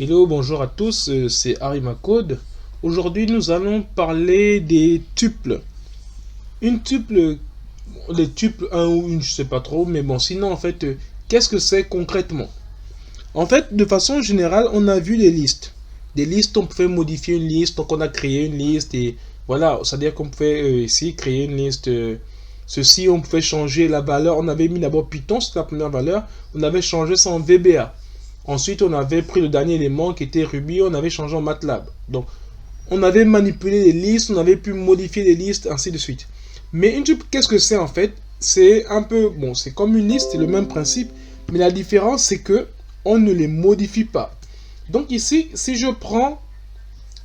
Hello, bonjour à tous, c'est Arimacode. Aujourd'hui, nous allons parler des tuples. Une tuple, les tuples, un ou une, je sais pas trop, mais bon, sinon, en fait, qu'est-ce que c'est concrètement? En fait, de façon générale, on a vu les listes. Des listes, on pouvait modifier une liste, donc on a créé une liste et voilà, c'est-à-dire qu'on pouvait ici créer une liste. Ceci, on pouvait changer la valeur. On avait mis d'abord Python, c'est la première valeur. On avait changé ça en VBA. Ensuite, on avait pris le dernier élément qui était Ruby, on avait changé en MATLAB. Donc, on avait manipulé les listes, on avait pu modifier les listes, ainsi de suite. Mais une tuple, qu'est-ce que c'est en fait? C'est un peu, bon, c'est comme une liste, c'est le même principe, mais la différence c'est que on ne les modifie pas. Donc ici, si je prends,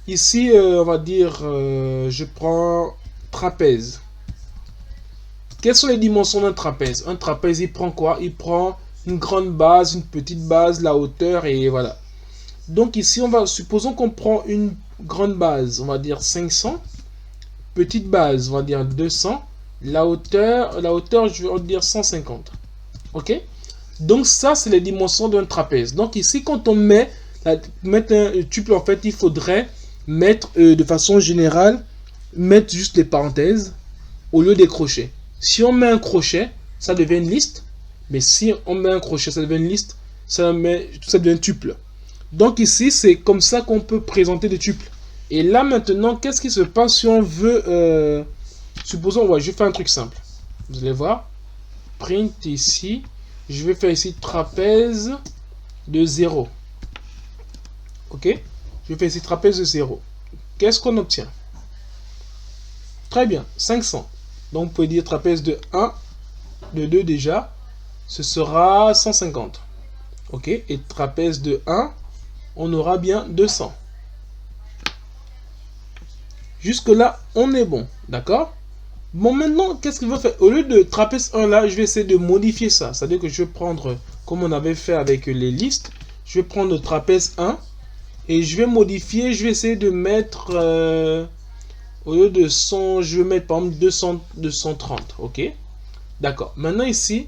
ici, on va dire, je prends trapèze. Quelles sont les dimensions d'un trapèze? Un trapèze, il prend quoi? Il prend une grande base, une petite base, la hauteur et voilà. Donc ici, supposons qu'on prend une grande base, on va dire 500. Petite base, on va dire 200. La hauteur, je vais dire 150. Ok? Donc ça, c'est les dimensions d'un trapèze. Donc ici, quand on mettre un tuple, en fait, il faudrait mettre de façon générale, mettre juste les parenthèses au lieu des crochets. Si on met un crochet, ça devient une liste. Mais si on met un crochet, ça devient une liste. Ça devient un tuple. Donc ici, c'est comme ça qu'on peut présenter des tuples. Et là maintenant, qu'est-ce qui se passe si on veut... supposons, ouais, je vais faire un truc simple. Vous allez voir. Print ici. Je vais faire ici trapèze de 0. Ok? Je vais faire ici trapèze de 0. Qu'est-ce qu'on obtient? Très bien, 500. Donc, vous pouvez dire trapèze de 1, de 2 déjà, ce sera 150. Ok, et trapèze de 1, on aura bien 200. Jusque-là, on est bon, d'accord? Bon, maintenant, qu'est-ce qu'il va faire? Au lieu de trapèze 1 là, je vais essayer de modifier ça. C'est-à-dire que je vais prendre, comme on avait fait avec les listes, je vais prendre le trapèze 1 et je vais modifier, je vais essayer de mettre... au lieu de 100, je vais mettre par exemple 230, ok? D'accord. Maintenant ici,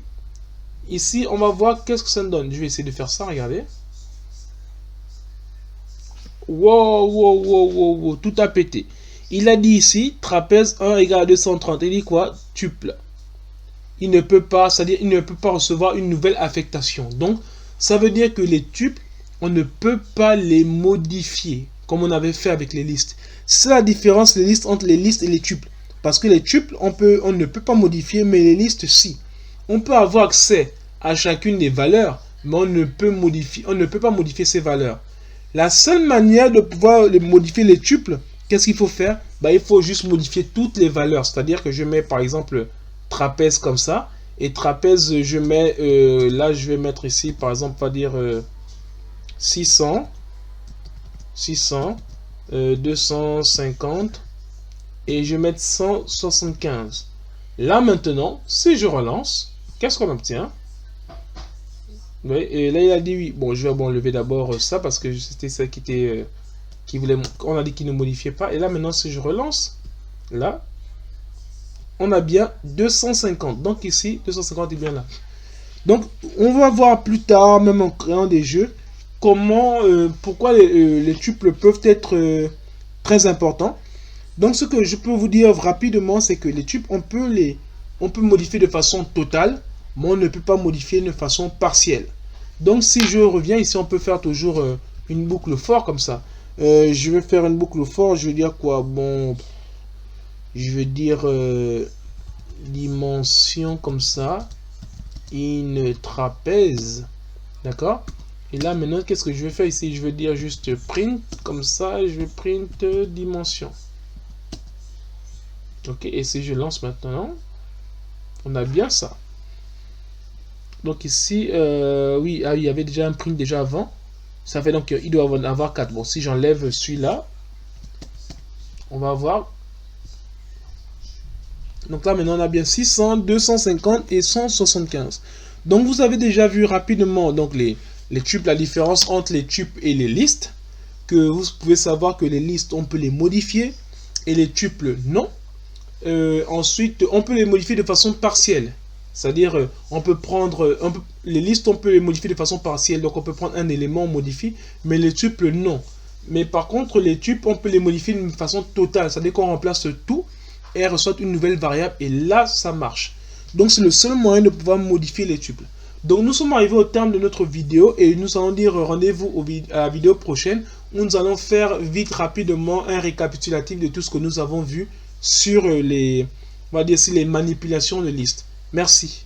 on va voir qu'est-ce que ça nous donne. Je vais essayer de faire ça, regardez. Wow, tout a pété. Il a dit ici, trapèze 1 égale à 230. Il dit quoi? Tuple. Il ne peut pas, c'est-à-dire il ne peut pas recevoir une nouvelle affectation. Donc, ça veut dire que les tuples, on ne peut pas les modifier, comme on avait fait avec les listes. C'est la différence les listes entre les listes et les tuples. Parce que les tuples, on ne peut pas modifier, mais les listes, si. On peut avoir accès à chacune des valeurs, mais on ne peut pas modifier ces valeurs. La seule manière de pouvoir modifier les tuples, qu'est-ce qu'il faut faire? Il faut juste modifier toutes les valeurs. C'est-à-dire que je mets par exemple trapèze comme ça. Et trapèze, je mets, là je vais mettre ici par exemple, on va dire 600, 250 et je vais mettre 175. Là maintenant, si je relance, qu'est-ce qu'on obtient? Oui, et là il a dit oui. Bon, je vais enlever d'abord ça parce que c'était ça qui était on a dit qu'il ne modifiait pas. Et là maintenant, si je relance, là, on a bien 250. Donc ici, 250 est bien là. Donc on va voir plus tard, même en créant des jeux, comment, pourquoi les tuples peuvent être très importants. Donc ce que je peux vous dire rapidement, c'est que les tuples, on peut modifier de façon totale, mais on ne peut pas modifier de façon partielle. Donc si je reviens ici, on peut faire toujours une boucle for comme ça. Je vais faire une boucle for, je vais dire quoi? Bon, je vais dire dimension comme ça, une trapèze, d'accord? Et là maintenant, qu'est-ce que je vais faire ici? Je vais dire juste print, comme ça, je vais print dimension. Ok, et si je lance maintenant, on a bien ça. Donc ici, oui, il y avait déjà un print déjà avant. Ça fait donc il doit en avoir 4. Bon, si j'enlève celui-là, on va voir. Donc là, maintenant, on a bien 600, 250 et 175. Donc, vous avez déjà vu rapidement donc les tuples, la différence entre les tuples et les listes. Que vous pouvez savoir que les listes, on peut les modifier et les tuples, non. Ensuite, on peut les modifier de façon partielle. C'est-à-dire, on peut prendre, les listes, on peut les modifier de façon partielle. Donc, on peut prendre un élément, on modifie, mais les tuples, non. Mais par contre, les tuples, on peut les modifier d'une façon totale. C'est-à-dire qu'on remplace tout et elle reçoit une nouvelle variable. Et là, ça marche. Donc, c'est le seul moyen de pouvoir modifier les tuples. Donc, nous sommes arrivés au terme de notre vidéo et nous allons dire rendez-vous à la vidéo prochaine où nous allons faire vite, rapidement un récapitulatif de tout ce que nous avons vu sur les, on va dire, les manipulations de listes. Merci.